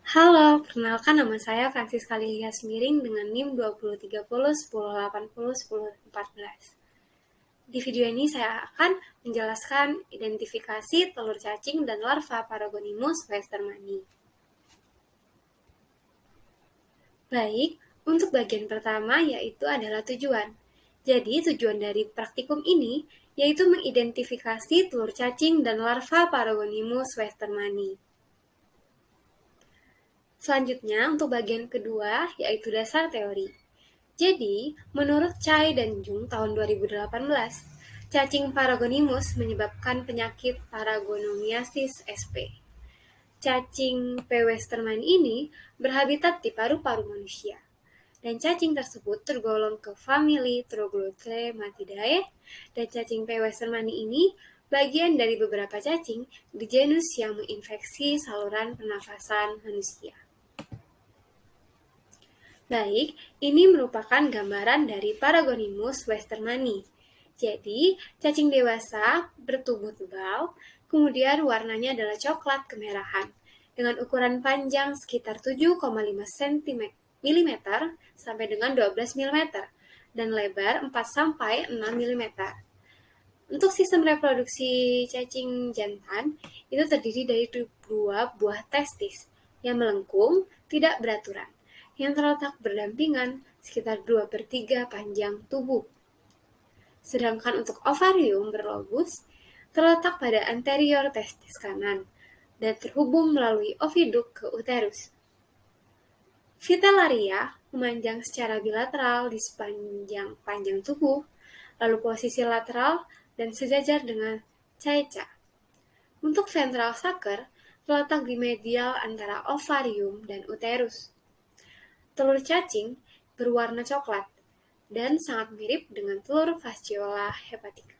Halo, perkenalkan nama saya Francisca Lilia Semiring dengan NIM 2030 1080 1014. Di video ini saya akan menjelaskan identifikasi telur cacing dan larva Paragonimus westermani. Baik, untuk bagian pertama yaitu adalah tujuan. Jadi tujuan dari praktikum ini yaitu mengidentifikasi telur cacing dan larva Paragonimus westermani. Selanjutnya, untuk bagian kedua, yaitu dasar teori. Jadi, menurut Chai dan Jung tahun 2018, cacing Paragonimus menyebabkan penyakit Paragonomiasis sp. Cacing P. westermani ini berhabitat di paru-paru manusia. Dan cacing tersebut tergolong ke famili Troglodytematidae, dan cacing P. westermani ini bagian dari beberapa cacing di genus yang menginfeksi saluran pernafasan manusia. Baik, ini merupakan gambaran dari Paragonimus westermani. Jadi, cacing dewasa bertubuh tebal, kemudian warnanya adalah coklat kemerahan, dengan ukuran panjang sekitar 7,5 mm sampai dengan 12 mm, dan lebar 4-6 mm. Untuk sistem reproduksi cacing jantan, itu terdiri dari 2 buah testis yang melengkung, tidak beraturan, yang terletak berdampingan sekitar 2/3 panjang tubuh. Sedangkan untuk ovarium berlobus terletak pada anterior testis kanan dan terhubung melalui oviduk ke uterus. Vitellaria memanjang secara bilateral di sepanjang panjang tubuh, lalu posisi lateral dan sejajar dengan caica. Untuk ventral sucker terletak di medial antara ovarium dan uterus. Telur cacing berwarna coklat dan sangat mirip dengan telur Fasciola hepatica.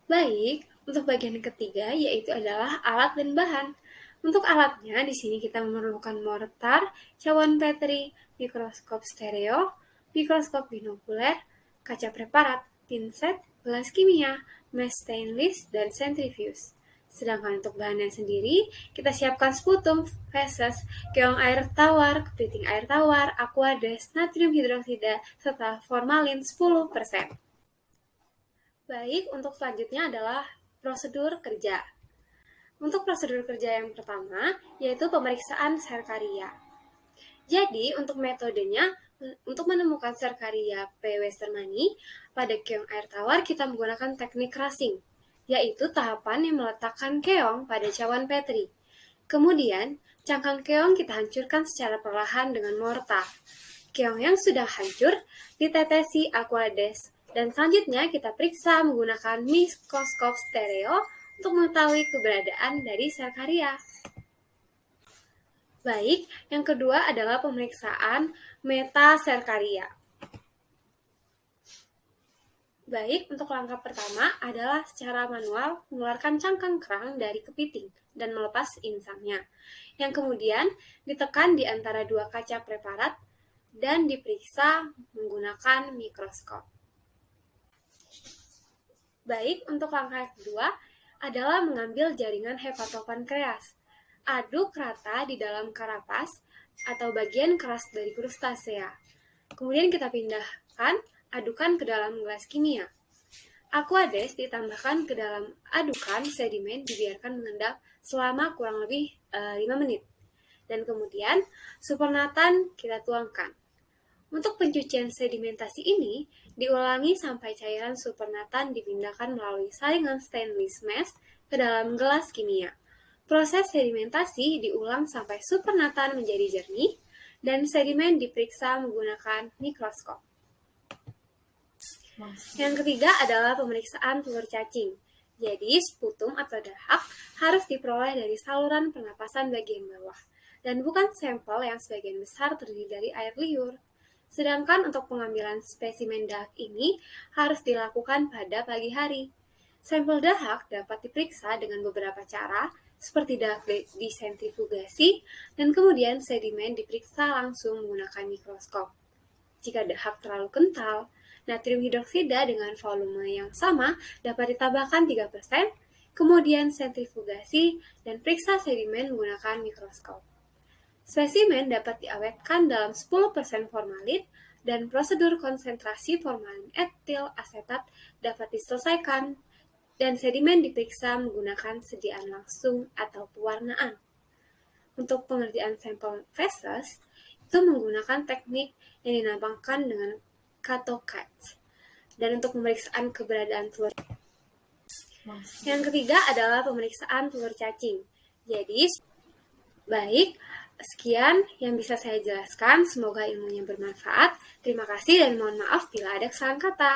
Baik, untuk bagian ketiga yaitu adalah alat dan bahan. Untuk alatnya, di sini kita memerlukan mortar, cawan Petri, mikroskop stereo, mikroskop binokuler, kaca preparat, pinset, gelas kimia, mesh stainless, dan centrifuge. Sedangkan untuk bahannya sendiri, kita siapkan sputum, feses, keong air tawar, kepiting air tawar, aquades, natrium hidroksida, serta formalin 10%. Baik, untuk selanjutnya adalah prosedur kerja. Untuk prosedur kerja yang pertama, yaitu pemeriksaan Serkaria. Jadi, untuk metodenya, untuk menemukan Serkaria P. westermani, pada keong air tawar kita menggunakan teknik crushing, yaitu tahapan yang meletakkan keong pada cawan Petri. Kemudian, cangkang keong kita hancurkan secara perlahan dengan mortar. Keong yang sudah hancur ditetesi aquades, dan selanjutnya kita periksa menggunakan mikroskop stereo untuk mengetahui keberadaan dari Serkaria. Baik, yang kedua adalah pemeriksaan metaserkaria. Baik, untuk langkah pertama adalah secara manual mengeluarkan cangkang kerang dari kepiting dan melepas insangnya, yang kemudian ditekan di antara 2 kaca preparat dan diperiksa menggunakan mikroskop. Baik, untuk langkah kedua adalah mengambil jaringan hepatopankreas. Aduk rata di dalam karapas atau bagian keras dari krustasea. Kemudian kita pindahkan adukan ke dalam gelas kimia. Aquades ditambahkan ke dalam adukan sedimen dibiarkan mengendap selama kurang lebih 5 menit. Dan kemudian supernatan kita tuangkan. Untuk pencucian sedimentasi ini diulangi sampai cairan supernatan dipindahkan melalui saringan stainless mesh ke dalam gelas kimia. Proses sedimentasi diulang sampai supernatan menjadi jernih dan sedimen diperiksa menggunakan mikroskop. Yang ketiga adalah pemeriksaan telur cacing. Jadi, sputum atau dahak harus diperoleh dari saluran pernapasan bagian bawah, dan bukan sampel yang sebagian besar terdiri dari air liur. Sedangkan untuk pengambilan spesimen dahak ini harus dilakukan pada pagi hari. Sampel dahak dapat diperiksa dengan beberapa cara, seperti dahak disentrifugasi, dan kemudian sedimen diperiksa langsung menggunakan mikroskop. Jika dahak terlalu kental, natrium hidroksida dengan volume yang sama dapat ditambahkan 3%, kemudian sentrifugasi, dan periksa sedimen menggunakan mikroskop. Spesimen dapat diawetkan dalam 10% formalin dan prosedur konsentrasi formalin etil asetat dapat diselesaikan dan sedimen diperiksa menggunakan sediaan langsung atau pewarnaan. Untuk pengerjaan sampel feses, itu menggunakan teknik yang dinamakan dengan CATOCAT. Dan untuk pemeriksaan keberadaan telur. Yang ketiga adalah pemeriksaan telur cacing. Jadi, baik, sekian yang bisa saya jelaskan. Semoga ilmunya bermanfaat. Terima kasih dan mohon maaf bila ada kesalahan kata.